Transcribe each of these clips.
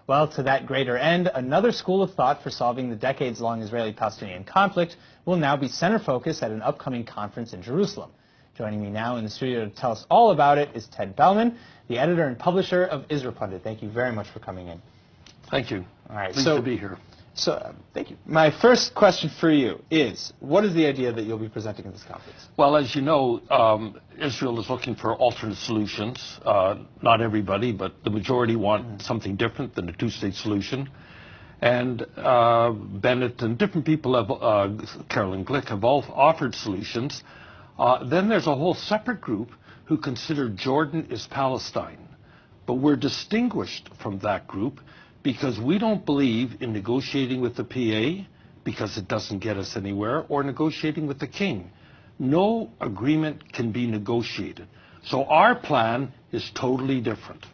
Well, to that greater end, another school of thought for solving the decades-long Israeli-Palestinian conflict will now be center focus at an upcoming conference in Jerusalem. Joining me now in the studio to tell us all about it is Ted Bellman, the editor and publisher of Israel Pundit. Thank you very much for coming in. Thank you. All right, Pleased to be here. Thank you. My first question for you is, what is the idea that you'll be presenting at this conference? Well, as you know, Israel is looking for alternate solutions. Not everybody, but the majority want something different than a two-state solution. And Bennett and different people, Caroline Glick, have all offered solutions. Then there's a whole separate group who consider Jordan is Palestine. But we're distinguished from that group because we don't believe in negotiating with the PA because it doesn't get us anywhere, or negotiating with the king. No agreement can be negotiated. So our plan is totally different.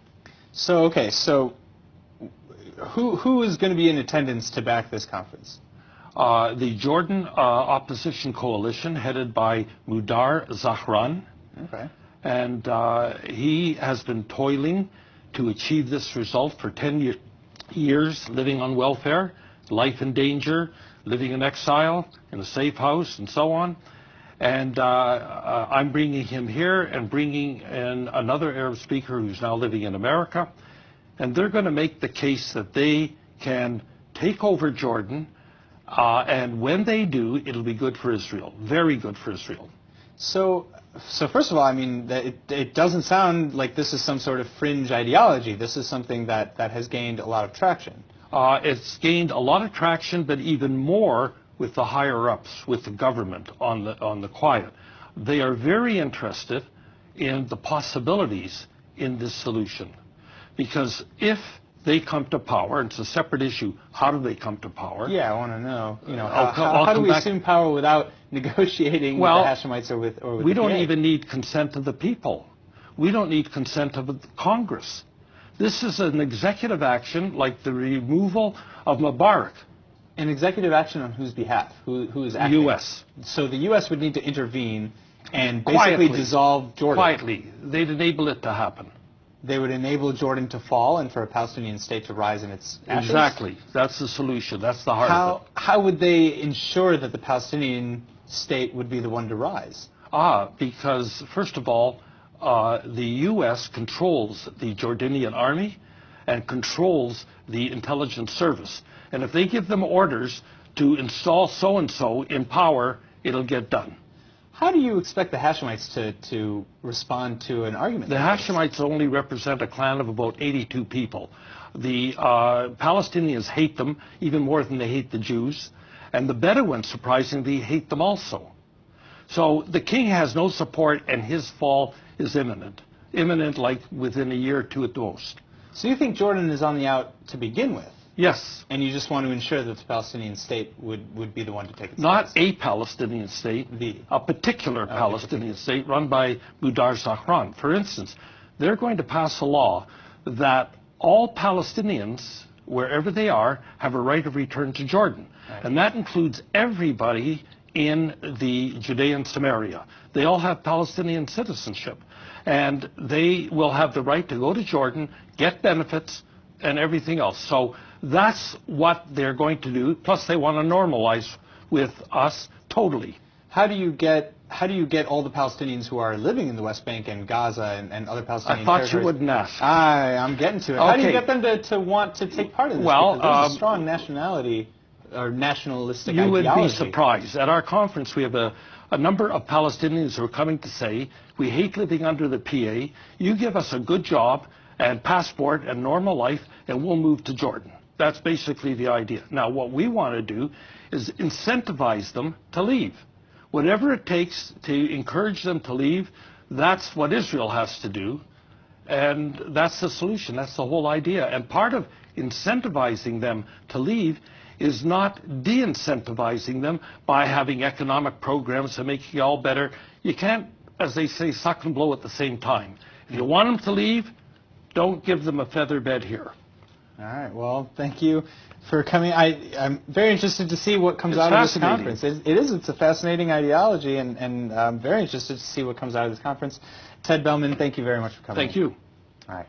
So who is going to be in attendance to back this conference? The Jordan Opposition Coalition, headed by Mudar Zahran. Okay. And he has been toiling to achieve this result for 10 years, living on welfare, life in danger, living in exile, in a safe house, and so on. And I'm bringing him here and bringing in another Arab speaker who's now living in America. And they're going to make the case that they can take over Jordan, and when they do, it'll be good for Israel, very good for Israel. So first of all, I mean, it doesn't sound like this is some sort of fringe ideology. This is something that has gained a lot of traction. It's gained a lot of traction, but even more with the higher-ups, with the government on the quiet. They are very interested in the possibilities in this solution. Because if they come to power, and it's a separate issue, how do they come to power? Yeah, I want to know. How do we assume power without negotiating with the Hashemites or with we don't even need consent of the people. We don't need consent of the Congress. This is an executive action like the removal of Mubarak. An executive action on whose behalf? Who is acting? U.S. So the U.S. would need to intervene and basically dissolve Jordan. Quietly. They'd enable it to happen. They would enable Jordan to fall and for a Palestinian state to rise in its ashes? Exactly. That's the solution. That's the heart of it. How would they ensure that the Palestinian state would be the one to rise? Because, first of all, the U.S. controls the Jordanian army and controls the intelligence service. And if they give them orders to install so-and-so in power, it'll get done. How do you expect the Hashemites to respond to an argument? The Hashemites only represent a clan of about 82 people. The Palestinians hate them even more than they hate the Jews. And the Bedouins, surprisingly, hate them also. So the king has no support, and his fall is imminent. Imminent, like within a year or two at the most. So you think Jordan is on the out to begin with? Yes. And you just want to ensure that the Palestinian state would be the one to take its Not place? a Palestinian state, a particular Palestinian state run by Mudar Zahran. For instance, they're going to pass a law that all Palestinians, wherever they are, have a right of return to Jordan. Right. And that includes everybody in the Judean Samaria. They all have Palestinian citizenship. And they will have the right to go to Jordan, get benefits, and everything else. So that's what they're going to do. Plus, they want to normalize with us totally. How do you get all the Palestinians who are living in the West Bank and Gaza and other Palestinian territories? I thought you wouldn't ask. I'm getting to it. Okay. How do you get them to want to take part in this? Well, because there's a strong nationality or nationalistic ideology. You would be ideology. surprised. At our conference, we have a number of Palestinians who are coming to say, we hate living under the PA. You give us a good job and passport and normal life, and we'll move to Jordan. That's basically the idea. Now, what we want to do is incentivize them to leave. Whatever it takes to encourage them to leave, that's what Israel has to do. And that's the solution. That's the whole idea. And part of incentivizing them to leave is not de-incentivizing them by having economic programs to make it all better. You can't, as they say, suck and blow at the same time. If you want them to leave, don't give them a feather bed here. All right. Well, thank you for coming. I'm very interested to see what comes out of this conference. It's a fascinating ideology, and I'm very interested to see what comes out of this conference. Ted Bellman, thank you very much for coming. Thank you. All right.